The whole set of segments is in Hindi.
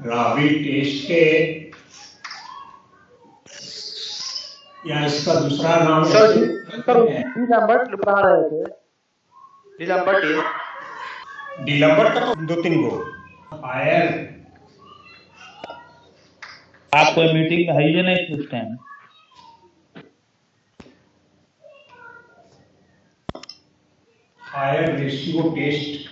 रावी टेस्ट के या इसका दूसरा नाम सर डीलम्बर्ट बता रहे थे। डीलम्बर्ट डीलम्बर्ट का तो 2-3 गो फायर। आप कोई मीटिंग में है ही नहीं उस टाइम। फायर रेशियो टेस्ट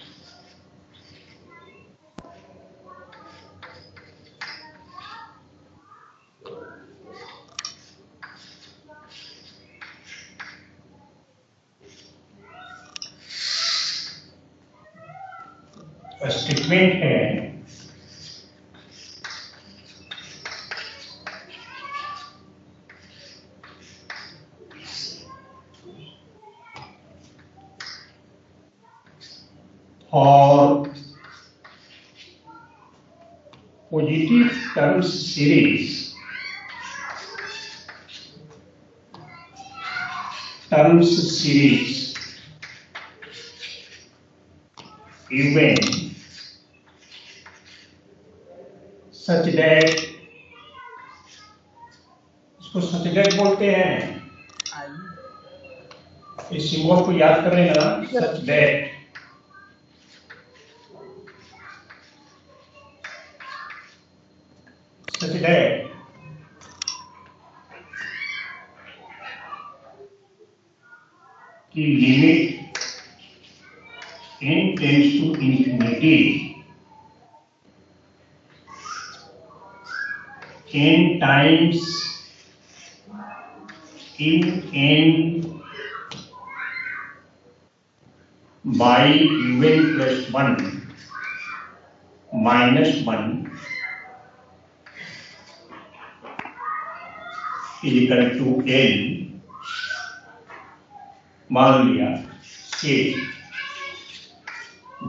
स्टेटमेंट है और positive terms series even such that, इसको सच दैट बोलते हैं। इस सिंबल को याद कर लेना, सच दैट। सच दैट की limit n tends to infinity n times in n by un plus 1 minus 1 is equal to l। मान लिया के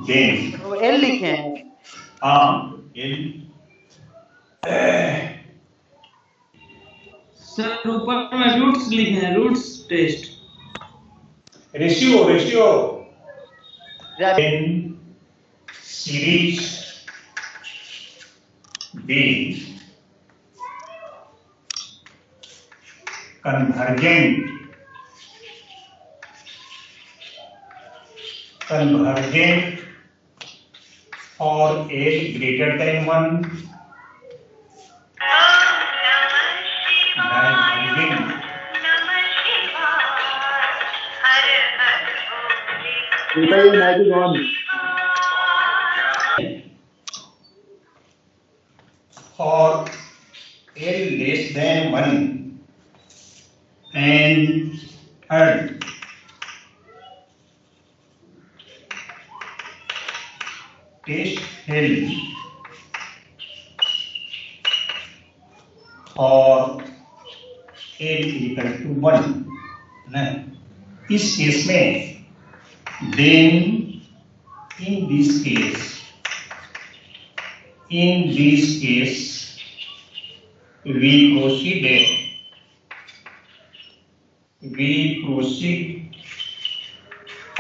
देन तो एल लिखे हैं। एल सर ऊपर में रूट्स लिखे हैं, roots test ratio then series be convergent और एल ग्रेटर देन 1 और L less than 1 and third test health और एल इक्वल टू 1 ना। इस केस में then in this case we proceed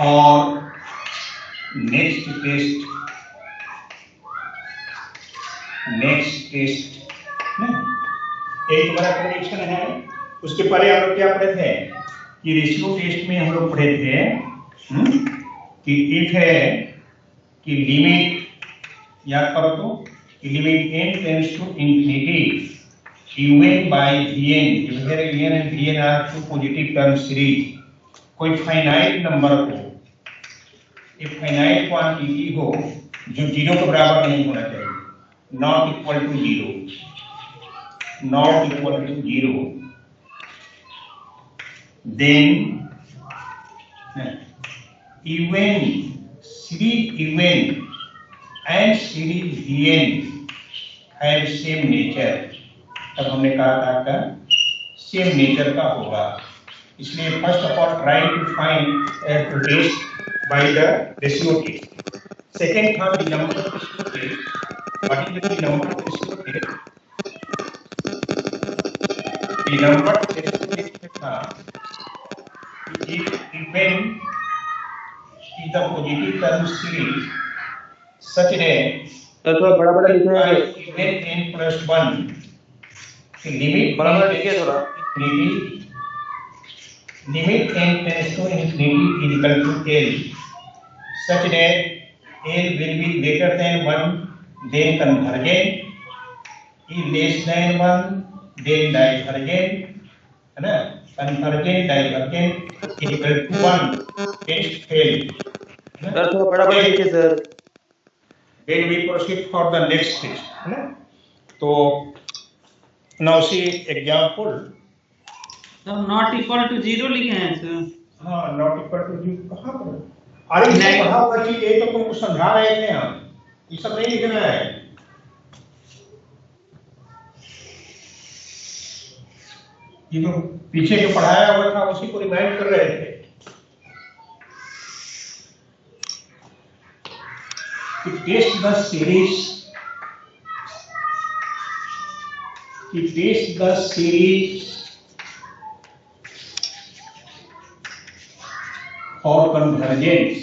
और नेक्स्ट टेस्ट एक बड़ा कंडीशन है। उसके पहले हम लोग क्या पढ़े थे कि रेशियो टेस्ट में हम लोग पढ़े थे कि इफ है कि लिमिट, याद करो तो, कि limit n tends to infinity un by vn, where un and vn are two positive term series। कोई फाइनाइट नंबर को, एक फाइनाइट क्वांटिटी हो जो 0 के बराबर नहीं होना चाहिए, not equal to 0, then even series even and series vn have same nature। तब हमने कहा था का सेम नेचर का होगा, इसलिए first of all try to find to test by the ratio test. Second था number ratio test. What is the number ratio test? The number ratio test था if even is the positive term series such that तो थोड़ा बड़ा बड़ा लिखे हैं इवन n plus 1 लिमिट बड़ा बड़ा लिखिए थोड़ा limit n tends to infinity is equal to L such that L will be greater than 1 then convergent is less than 1 then divergent है ना convergent divergent is equal to 1 test fail sir थोड़ा बड़ा बड़ा लिखिए sir then we proceed for the next test है ना तो now see example sir not equal to 0 लिखे हैं सर हाँ नॉट इक्वल टू जीरो कहाँ पर अरे नहीं पढ़ा हुआ चीज ये तो तुमको समझा रहे थे हम ये सब नहीं लिखना है ये तो पीछे जो पढ़ाया हुआ था उसी को रिमाइंड कर रहे थे कि test the series or convergence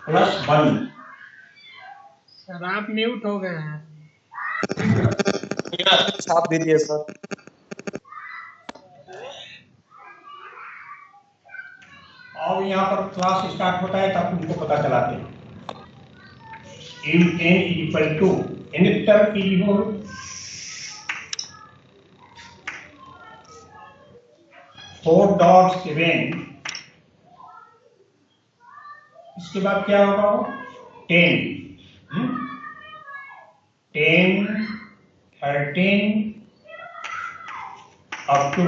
plus 1 sir आप म्यूट हो गए हैं छाप दीजिए सर अब यहाँ पर क्लास स्टार्ट होता है तब तुमको पता चलाते हैं n equal to n term की हो 4 डॉट्स गिवन इसके बाद क्या होगा 10 10 13 up to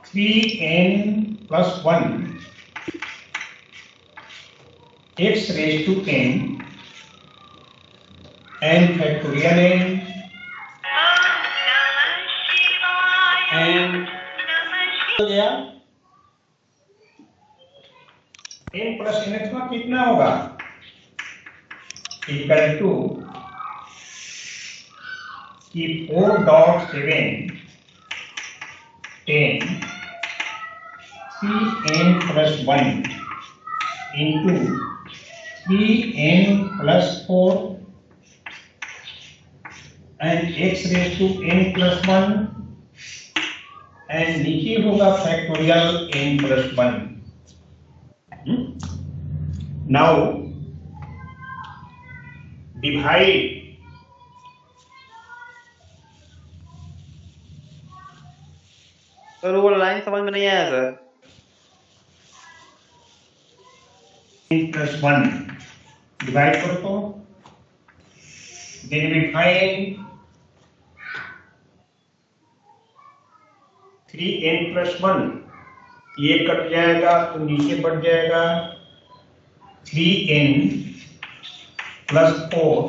3n plus 1 x raised to n and factorial n and हो गया n plus n का कितना होगा इक्वल टू कि 4 dot 7 10 3n plus 1 into 3n plus 4 and x raised to n plus 1 and नीचे होगा factorial n plus 1. Now divide sir वो लाइन समझ में नहीं आया सर n plus 1 divide करो तो then we find 3n plus 1 ये कट जाएगा तो नीचे बढ़ जाएगा 3n plus 4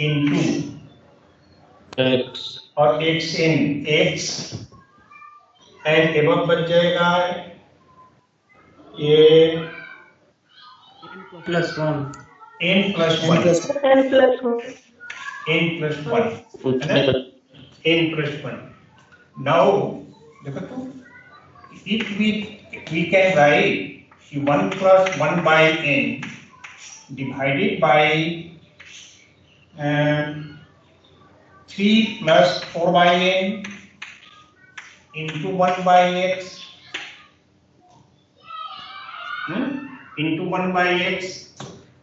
into x और xn x एंड एबव बच जाएगा ये plus 1 n plus 1 n plus 1 n plus 1 उसमें तो n plus 1 now देखो तो if we can write 1 plus 1 by n divided by 3 plus 4 by n into 1 by x into 1 by x.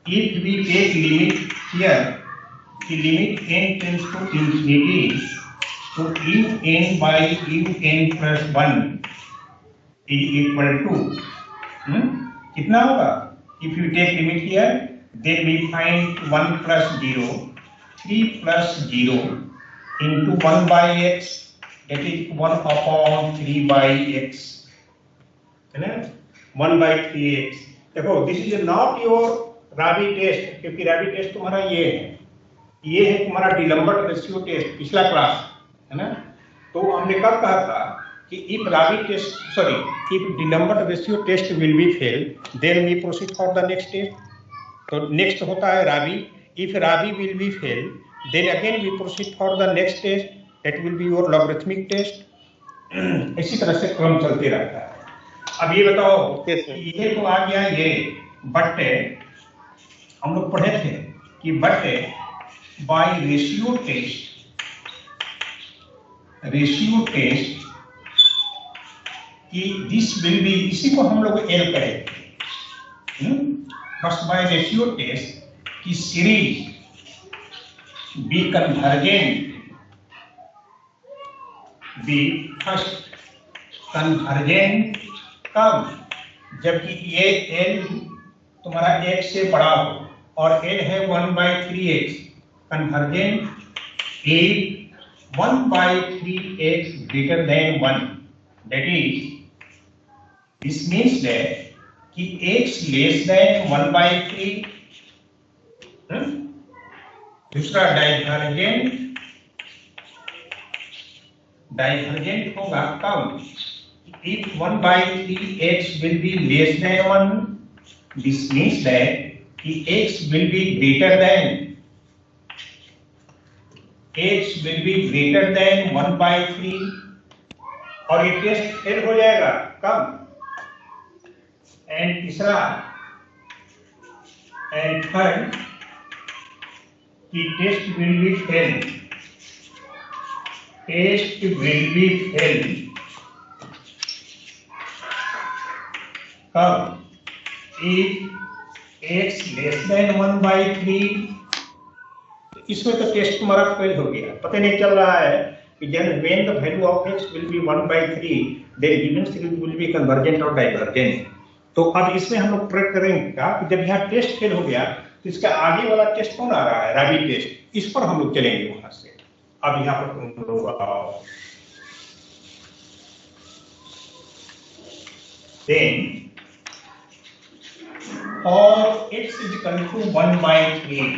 If we take limit here, the limit n tends to infinity, so un by un plus 1 is equal to कितना होगा? If you take limit here, then we find 1 plus 0, 3 plus 0 into 1 by x, that is 1 upon 3 by x, है ना? 1 by 3x. देखो, this is not your Raabe test, क्योंकि राबी टेस्ट तुम्हारा ये है तुम्हारा डिलम्बर्ट रेशियो टेस्ट पिछला क्लास, है ना? तो हमने कब कहा था कि if Rabi test, sorry, if D'Alembert ratio test will be failed, then we proceed for the next step. तो next होता है Rabi. If Rabi will be failed, then again we proceed for the next test. That will be your logarithmic test. इसी तरह से क्रम चलते रहता है। अब ये बताओ Yes, sir. कि ये तो आ गया ये, बट हम लोग पढ़े थे कि बट बाय रेशियो टेस्ट कि दिस विल बी, इसी को हम लोग एल करेंगे। फर्स्ट बाय रेशियो टेस्ट कि series be convergent, be first convergent कब, जबकि ये एल तुम्हारा x से बड़ा हो और l है 1/3x, convergent if 1/3x greater than 1, that is, this means that कि x less than 1/3, दूसरा डाइवर्जेंट होगा कब, if 1/3x will be less than 1, this means that कि x will be greater than 1/3, और ये टेस्ट फेल हो जाएगा कब, एंड तीसरा एंड थर्ड कि टेस्ट विल बी फेल कब, if x लेस देन 1/3, इसमें तो टेस्ट तुम्हारा फेल हो गया, पता नहीं चल रहा है कि when the value of x will be 1/3, then given series will be convergent और divergent। तो अब इसमें हम लोग प्रयोग करेंगे कि जब यहाँ टेस्ट फेल हो गया तो इसका आगे वाला टेस्ट कौन आ रहा है, राबी टेस्ट, इस पर हम लोग चलेंगे वहां से। अब यहाँ पर तुम लोग आओ, then और x is equal to 1/3,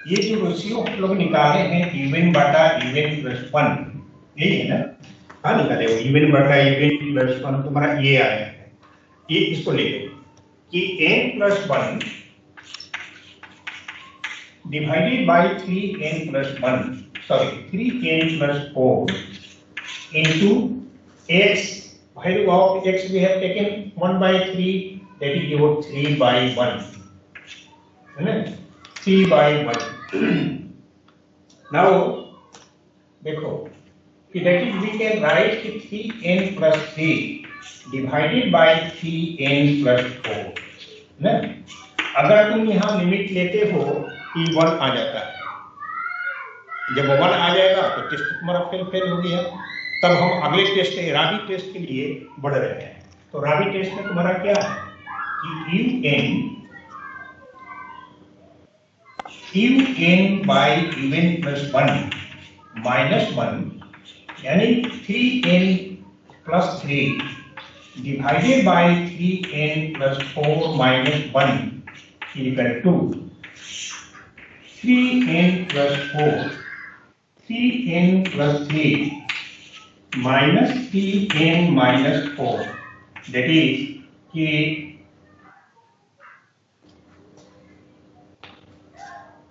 ये जो रेशियो हम लोग निकाले हैं इवन बटा इवन प्लस 1, यही है ना, हाँ निकाले हो, इवन बटा इवन प्लस 1 तुम्हारा ये आया है, ये इसको ले लो कि n+1 divided by 3n+1, sorry 3n+4 into x, value of x we have taken 1/3, that is your 3/1, है ना, 3/1। Now देखो कि that is we can write कि 3n+3 divided by 3n+4, ना, अगर तुम यहाँ लिमिट लेते हो कि 1 आ जाता है, जब 1 आ जाएगा तो टेस्ट तुम्हारा फेल हो गया, तब हम अगले टेस्ट राबी टेस्ट के लिए बढ़ रहे हैं। तो राबी टेस्ट में तुम्हारा क्या है कि un by un plus 1 minus 1, यानी 3n+3 divided by 3n+4 minus 1 equal to 3n+3 minus 3n minus 4, that is कि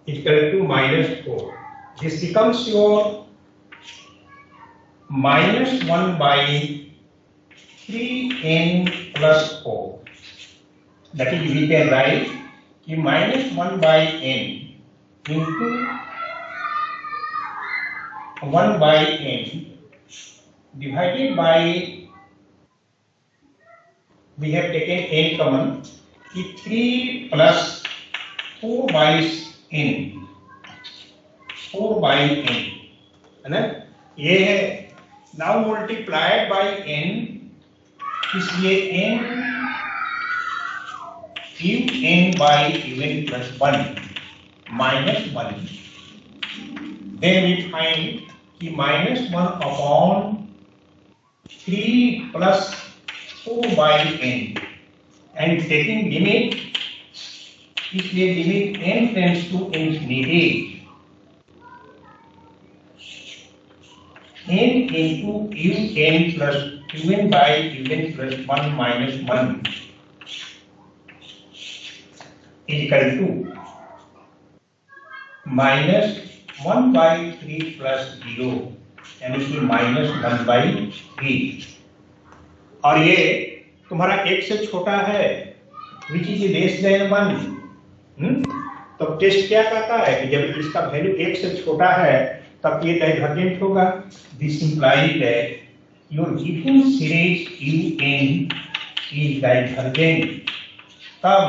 equal to -4. This becomes your -1/3n+4. That is, we can write कि -1/n into 1/n divided by, we have taken n common, कि 3 plus 4/n, 4/n, है ना, ये है। नाउ मल्टीप्लाइड बाय n, इसलिए n by un plus 1 minus 1, then we find कि -1/3 plus 4/n, and taking limit, इसलिए limit n tends to infinity, n into un plus un by un plus 1 minus 1 is equal to minus 1 by 3 plus 0 यानी कि minus 1 by 3। और ये तुम्हारा एक से छोटा है which is less than 1। तो टेस्ट क्या कहता है कि जब इसका वैल्यू एक से छोटा है तब ये डाइवर्जेंट होगा। This implies that your given series un is divergent तब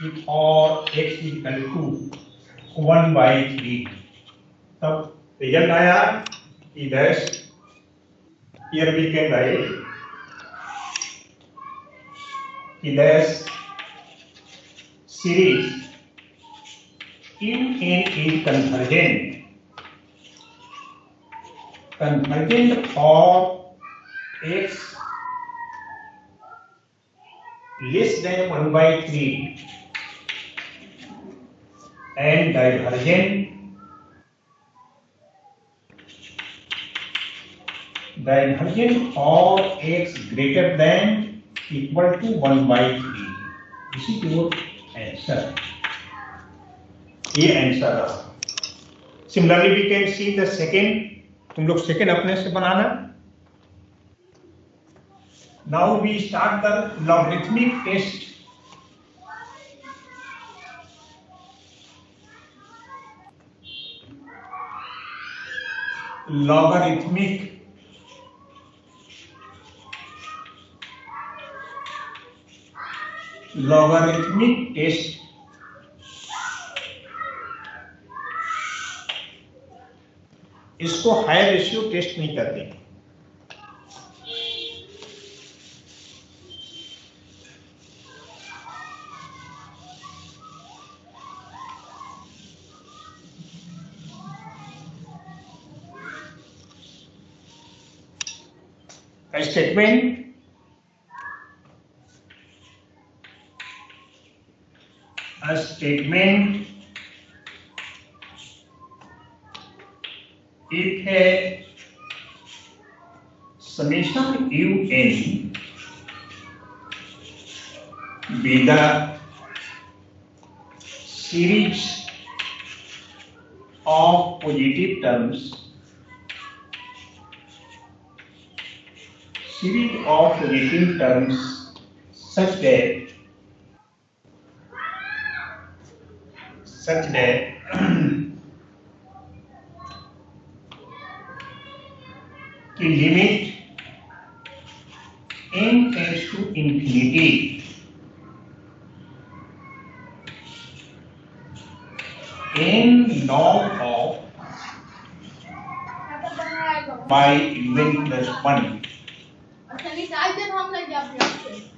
if और x is equal to 1 by 3 तब रिजल्ट आया कि dash here we can write कि dash series un is convergent for x less than 1 by 3 and divergent for x greater than equal to 1 by 3। This is your answer। ये आंसर है। Similarly we can see the second. तुम लोग सेकेंड अपने से बनाना। Now we start the logarithmic test. Logarithmic test इसको हायर रेशियो टेस्ट नहीं करते। Statement if a summation un be the series of positive terms such that की limit n tends to infinity n log of by un plus 1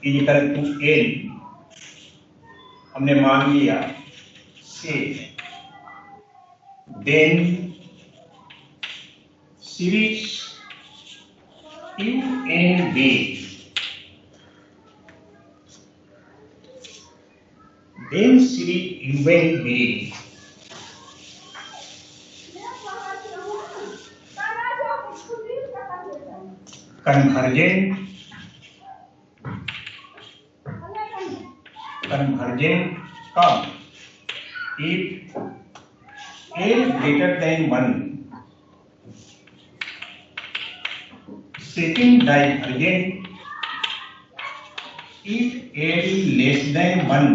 is equal to n हमने मान लिया से then series un base then series un base convergent come if n greater than 1 second divergent if n less than 1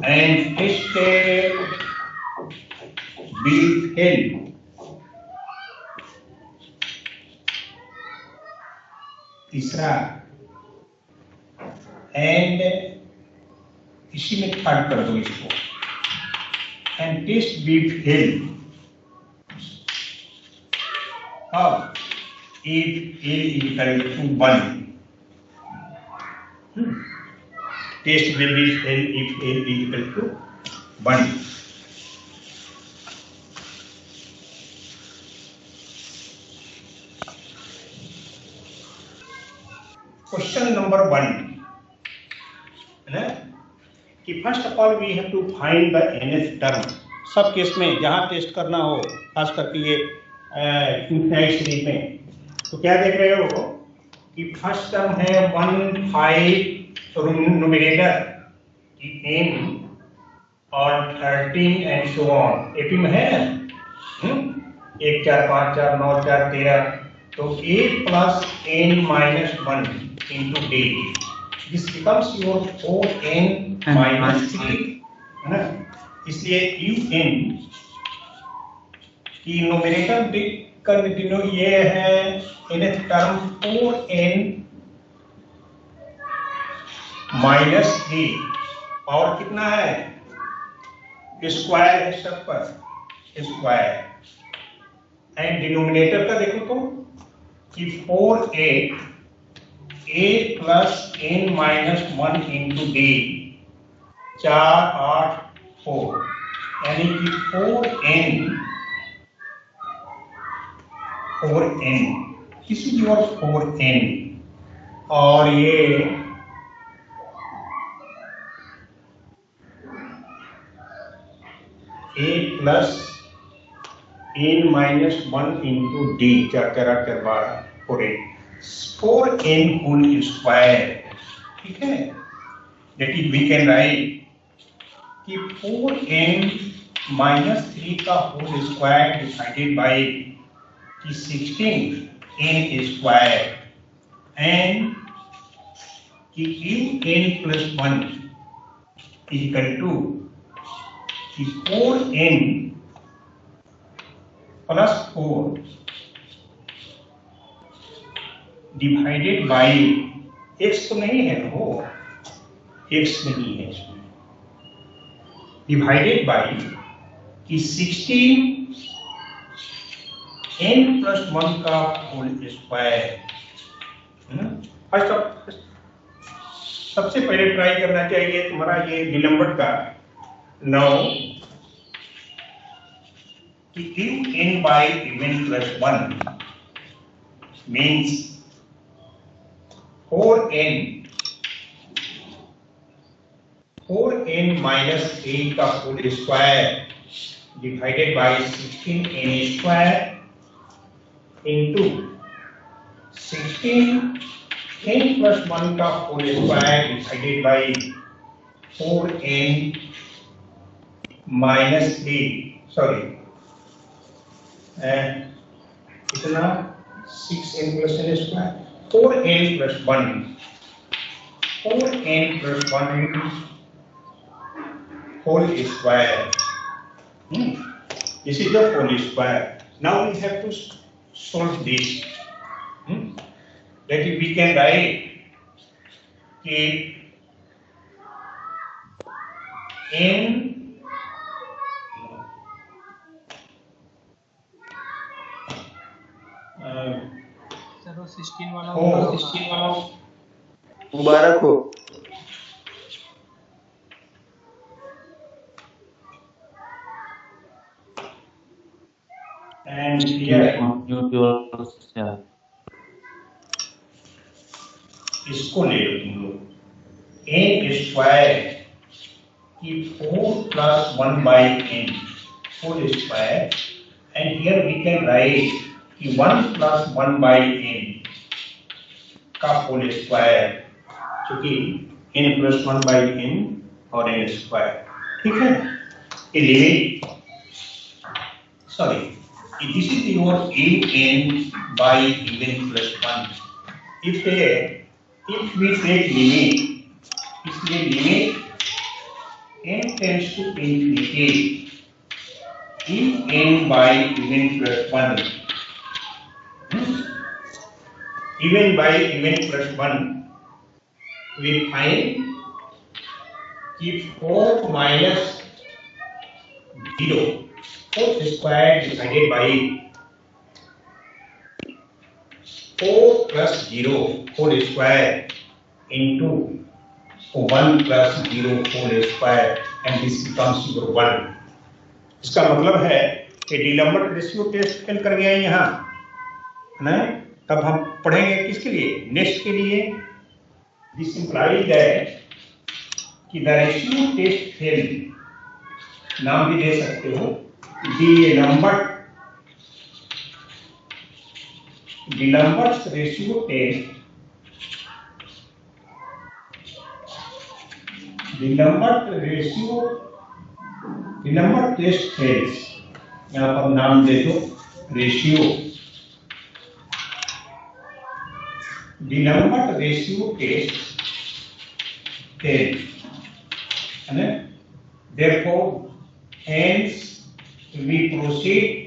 and tested will fail। तीसरा एंड इसी में थर्ड कर दो इसको एंड टेस्ट बी फेल अब if a is equal to 1 test will be fail if a is equal to 1। Question number 1 है ना कि first of all we have to find the nth term. सब केस में जहां टेस्ट करना हो खास करके ये इनफाइनाइट सीरीज में। तो क्या देख रहे हो कि फर्स्ट टर्म है 1 5 न्यूमरेटर की n और 13 एंड सो ऑन एपी में है 1 4 5 4 9 4 13। तो a plus n minus 1 into d, this becomes your 4n minus 3 है ना। इसलिए un की न्यूमरेटर का ये है nth टर्म 4n माइनस 3 और कितना है स्क्वायर है सब पर स्क्वायर। एंड डिनोमिनेटर का देखो तो कि 4a plus n minus 1 into d 4 8 4 यानी कि 4n किसी की और 4n और ये a plus n minus 1 into d 4 4 8 12 4n whole square. ठीक है, that is we can write कि 4n माइनस 3 का होल स्क्वायर डिवाइडेड बाई कि 16n स्क्वायर एंड कि n प्लस 1 इक्वल टू कि 4n plus 4 divided by x तो नहीं है वो, x नहीं है इसमें, डिवाइडेड बाई कि 16 n प्लस 1 का होल स्क्वायर। सबसे पहले ट्राई करना चाहिए तुम्हारा ये निलंबन का 9 कि if n by even plus 1 means 4n minus 8 का whole square divided by 16n square into 16n plus 1 का whole square divided by 4n minus 3 sorry कितना 6n plus n square 4n plus 1 4n plus 1 whole square. This is the whole square. Now we have to solve this. That we can write कि n चलो 16 वाला हो 16 वाला मुबारक हो। and here Mute yourself. इसको ले लो तुम लोग n स्क्वायर की 4 plus 1 by n whole square and here we can write कि 1 प्लस 1 बाई n का होल स्क्वायर क्योंकि n प्लस 1 बाई n और n स्क्वायर। ठीक है, ये limit sorry this is your n by n plus 1 if we take limit इसलिए limit n tends to infinity if n by n plus 1 even by n plus 1 we find if 4 minus 0 4 square divided by 4 plus 0 whole square into 1 plus 0 whole square and this becomes your 1। इसका मतलब है कि डिलम्बर्ट रेशियो टेस्ट कर गया यहाँ ना। तब हम पढ़ेंगे किसके लिए, नेक्स्ट के लिए। दिस इंप्लाइज दैट कि द रेशियो टेस्ट फेल नाम भी दे सकते हो। The number D'Alembert ratio test. D'Alembert test fails, यहाँ पर नाम दे दो ratio, D'Alembert ratio test fails, and therefore hence we proceeded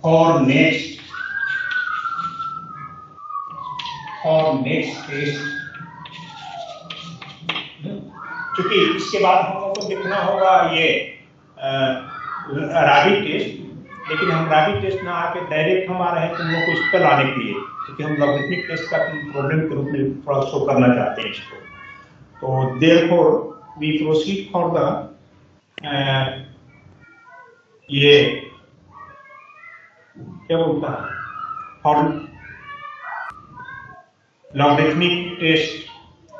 for next test. क्योंकि इसके बाद हम लोग को देखना होगा ये राबी टेस्ट, लेकिन हम राबी टेस्ट ना आके डायरेक्ट हम आ रहे हैं तुम लोग को इस पर लाने के लिए, क्योंकि हम लॉगरिथमिक टेस्ट का प्रॉब्लम के रूप में थोड़ा शो करना चाहते हैं इसको। तो therefore we proceed for the ये क्या बोलता है फॉर लॉगरिथमिक टेस्ट,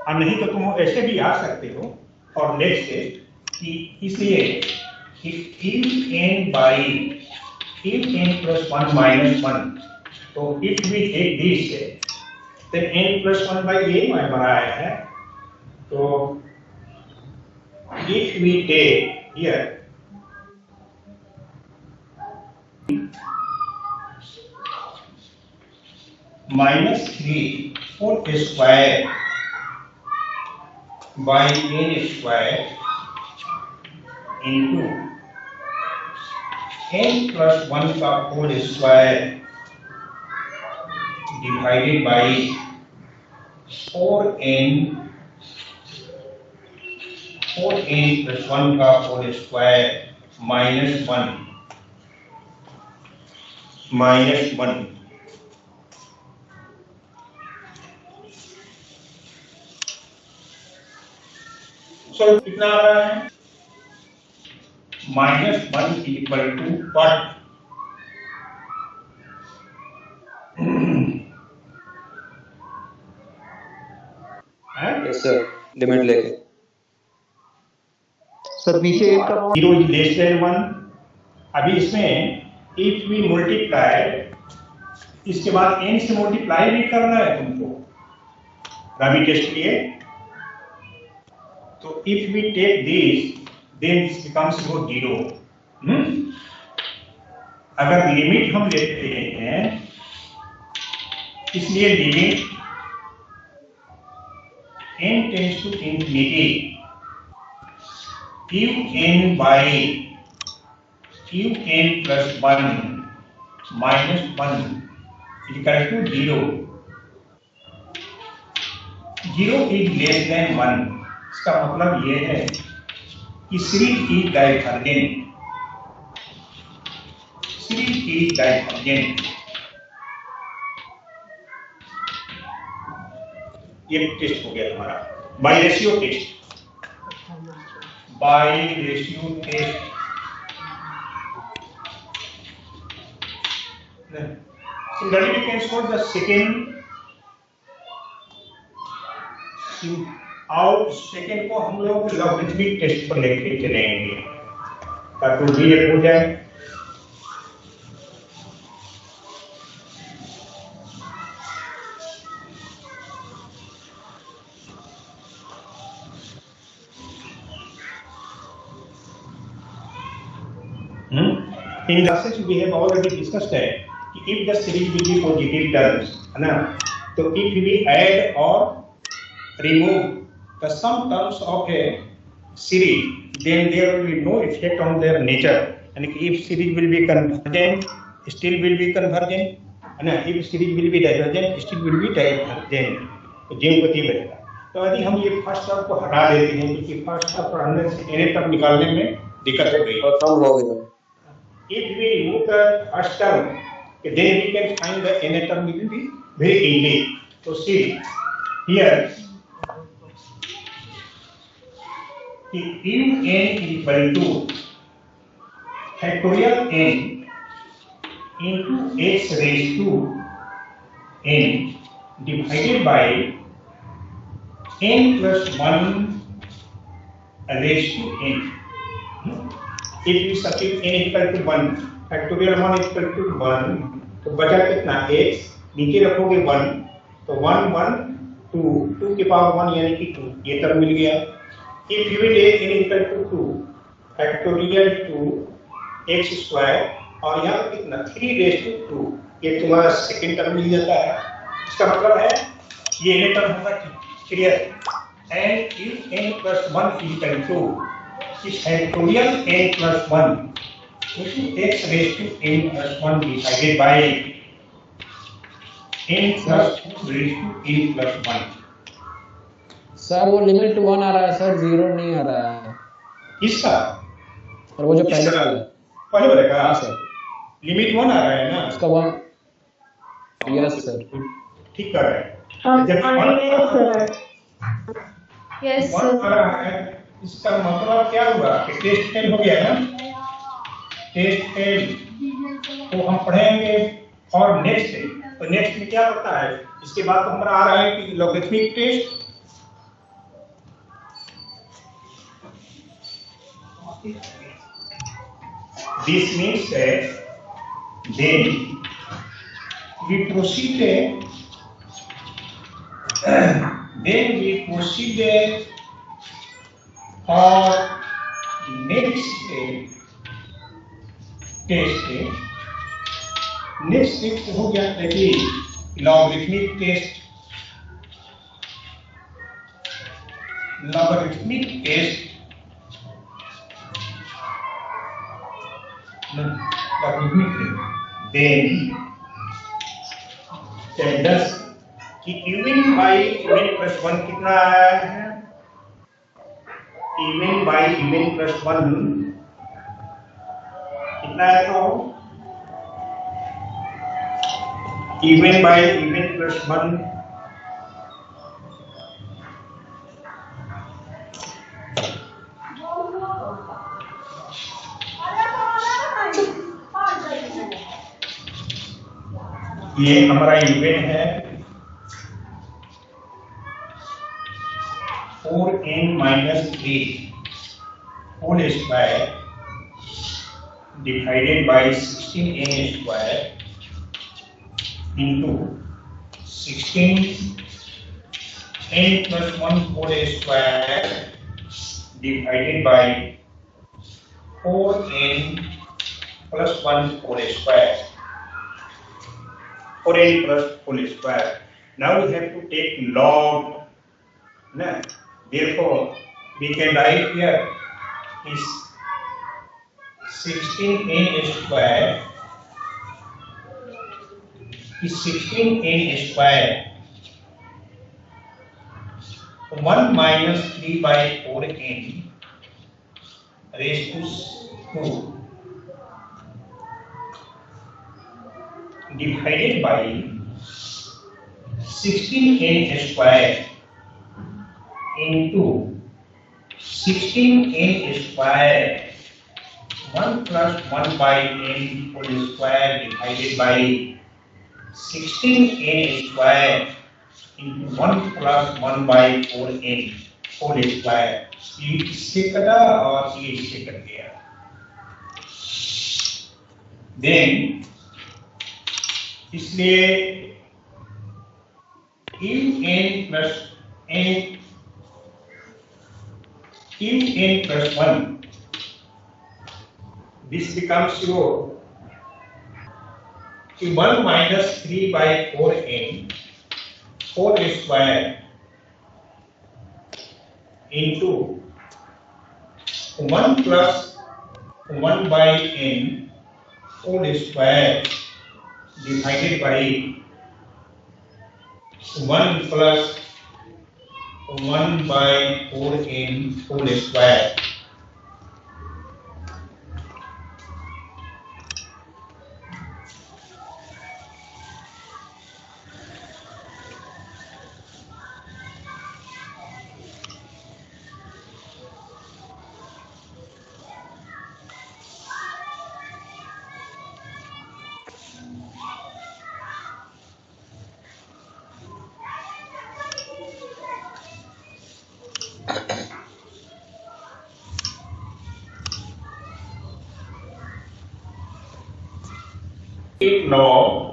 और नहीं तो तुम ऐसे भी आ सकते हो और नेक्स्ट टेस्ट कि इसलिए if n plus 1 minus 1, तो if we take this then n plus 1 by a मैं बनाया है, तो if we take here minus 3 whole square by n square into n plus 1 का whole square divided by 4n plus 1 का whole square minus 1 सो कितना आ रहा है -1 equal to what, yes sir, limit लेके सर पीछे 0 इज लेस देन 1। अभी इसमें इफ वी मल्टीप्लाई, इसके बाद n से मल्टीप्लाई भी करना है तुमको राबी टेस्ट के लिए, तो if we take this then this becomes 0। अगर लिमिट हम लेते हैं, इसलिए limit n tends to infinity qn plus 1 minus 1 equal to 0 is less than 1। इसका मतलब यह है कि सीरीज इज डाइवर्जेंट, ये टेस्ट हो गया हमारा by ratio test. Similarly, we can solve the second और सेकेंड को हम लोग लॉगरिथमिक टेस्ट पर लेके चलेंगे ताकि क्लियर हो जाए। In the sense we have already discussed है कि if the series will be positive terms, है ना, तो if we add or remove the sum terms of a series, then there will be no effect on their nature, and if series will be convergent, still will be convergent, and if series will be divergent, still will be divergent, तो ज्यामिति बनेगा। तो यदि हम ये फर्स्ट टर्म को हटा देते हैं, क्योंकि फर्स्ट टर्म और अंदर से n टर्म निकालने में दिक्कत हो गई, कम हो गया। if we remove the first term, then we can find the n term will be very easy। So see here if n equal to factorial n into x raised to n divided by n plus 1 raised to n, if we substitute n equal to 1 factorial 1 equal to 1 तो बचा कितना x नीचे रखोगे 1 तो 1 1 2 2 के पावर 1 यानी कि 2 ये टर्म मिल गया if you will take n equal to 2 factorial 2 x square और यहाँ पर कितना 3 raised to 2 ये तुम्हारा सेकंड टर्म मिल जाता है इसका मतलब है ये n टर्म होगा clear and if n plus 1 is equal to is factorial n plus 1 into x raised to n plus 1 divided by n plus 2 raised to n plus 1 sir वो लिमिट 1 आ रहा है सर 0 नहीं आ रहा है इसका और वो जो पहले वाला है पहले वाले का हाँ सर लिमिट 1 आ रहा है ना उसका 1 यस सर ठीक कर रहे हैं जब यस वन आ रहा है इसका मतलब क्या हुआ कि टेस्ट फेल हो गया ना टेस्ट फेल तो हम पढ़ेंगे और नेक्स्ट तो नेक्स्ट में क्या पता है इसके बाद तो हमारा आ रहा है कि logarithmic test this means then we proceed then we proceed for next test next test हो गया देखिए लॉगरिथमिक टेस्ट then टेंडस कि इवन बाई इवन प्लस 1 कितना है इवन बाई इवन प्लस 1 कितना है तो इवन बाई इवन प्लस 1 ये हमारा इवेंट है 4n minus 3 whole square divided by 16n square into 16n plus 1 whole square divided by 4n plus 1 whole square 4n plus whole square. Now we have to take log. Na? Therefore, we can write here is 16n square is 16n square 1 minus 3 by 4n raised to 2 divided by 16n square into 16n square 1 plus 1 by n whole square divided by 16n square into 1 plus 1 by 4n whole square ये इससे कटा और ये इससे कट गया then इसलिए n plus 1 this becomes your 1 minus 3 by 4n whole square into 1 plus 1 by n whole square divided by 1 plus 1 by 4n whole square. एक log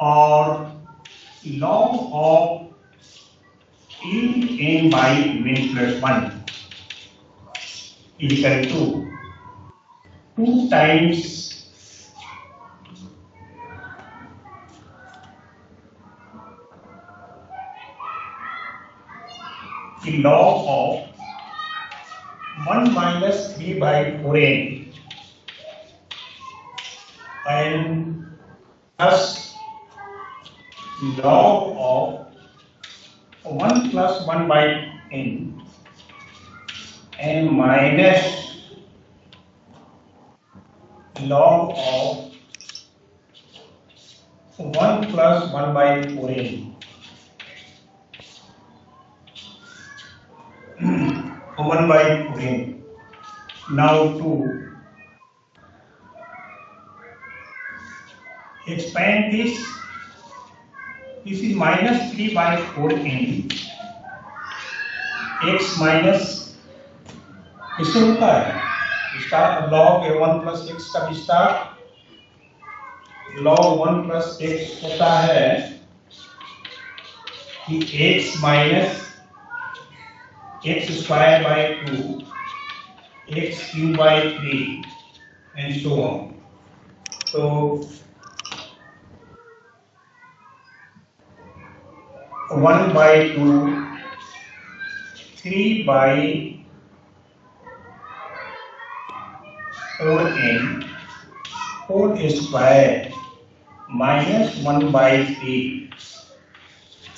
और log of n by n plus 1 is equal to 2 times the log of 1 minus 3 by 4n and plus log of 1 plus 1 by n and minus log of 1 plus 1 by 4n. 1 by 4n. Now to expand this is minus 3 by 4n. x minus इससे होता है स्टार log 1 plus x का विस्तार log 1 plus x होता है कि x minus x square by 2 x cube by 3 and so on. So 1 by 2 3 by 4n 4 square minus 1 by 3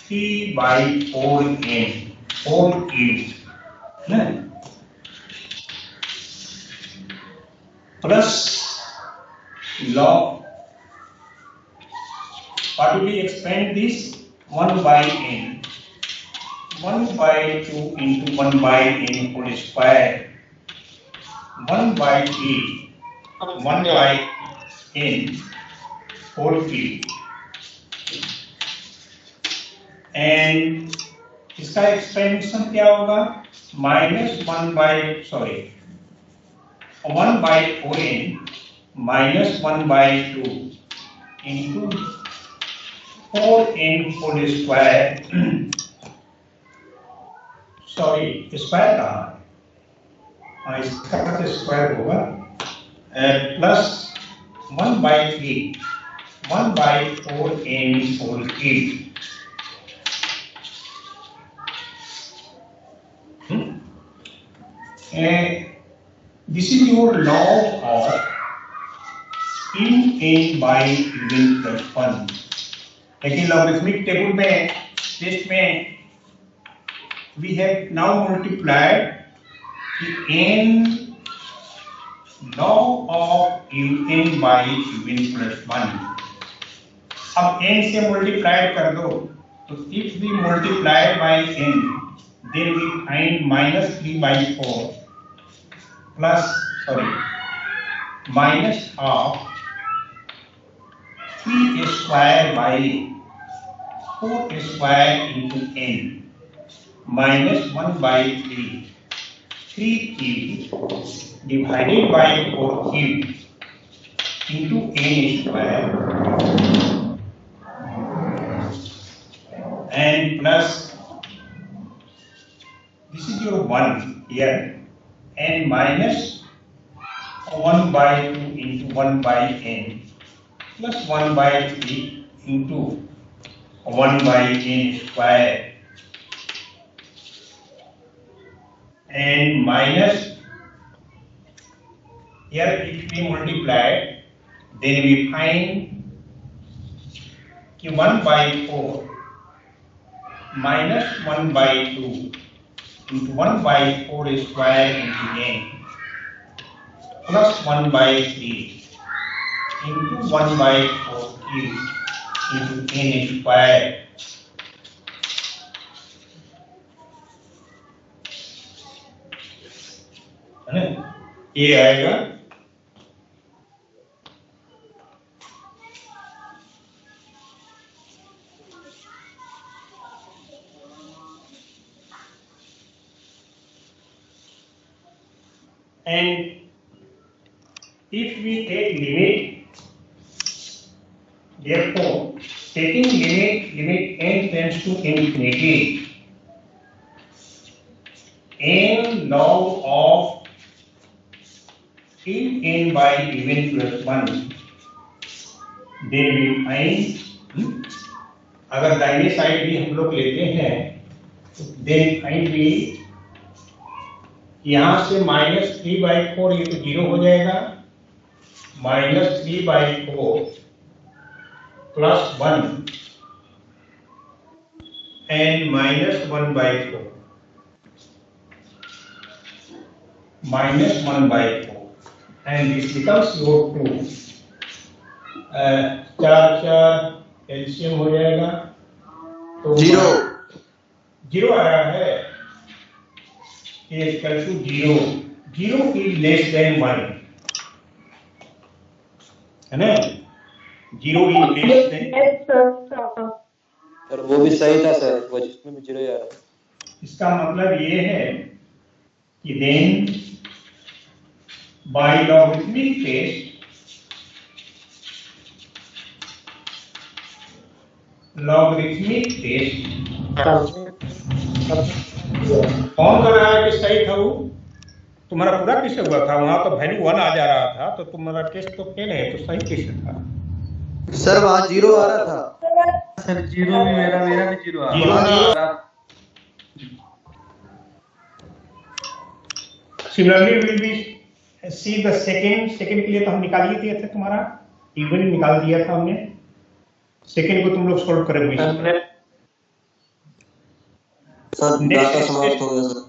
3 by 4n 4 cube plus log. What will we expand this? 1 by n 1 by 2 into 1 by n whole square 1 by 3 1 by n whole cube and इसका एक्सपेंशन क्या होगा minus 1 by 4n minus 1 by 2 into 4n whole square square कहाँ इसका स्क्वायर होगा plus 1 by 3 1 by 4n whole cube this is your log of n by n plus 1. लेकिन लॉगरिथमिक टेबल में टेस्ट में we have now multiplied the n log of un by un plus 1. अब n से multiplied कर दो तो if we multiply by n then we find minus 3 by 4 plus minus half 3 square by 4 square into n minus 1 by 3 cube divided by 4 cube into n square and plus this is your 1 here and minus 1 by 2 into 1 by n plus 1 by 3 into 1 by n square and minus here if we multiply then we find कि 1 by 4 minus 1 by 2 into 1 by 4 square into n plus 1 by 3 into 1 by 4 cube into n square है ना ये आएगा and if we take limit, therefore taking limit n tends to infinity, n log of n by even plus 1, then we find अगर दाहिने साइड भी हम लोग लेते हैं तो देन फाइंड भी यहां से -3/4 ये तो 0 हो जाएगा, -3/4 plus 1 and -1/4 and this becomes your 2 4 LCM हो जाएगा तो 0 आ रहा है, equal to 0 is less than 1 है ना, 0 इज लेस देन। सर वो भी सही था सर, वो जिसमें भी 0 आ रहा। इसका मतलब ये है कि देन बाय लॉगरिथमिक टेस्ट कौन कर रहा है कि सही था वो तुम्हारा पूरा कैसे हुआ था, वहां तो वैल्यू 1 आ जा रहा था तो तुम्हारा टेस्ट तो फेल है, तो सही कैसे था? सर वहाँ 0 आ रहा था। सर 0 भी मेरा भी 0 आ रहा। Similarly will be see the second के लिए तो हम निकाल ही दिए थे, तुम्हारा इवन निकाल दिया था हमने, सेकंड को तुम लोग सॉल्व करोगे। सर डाटा समाप्त हो गया सर।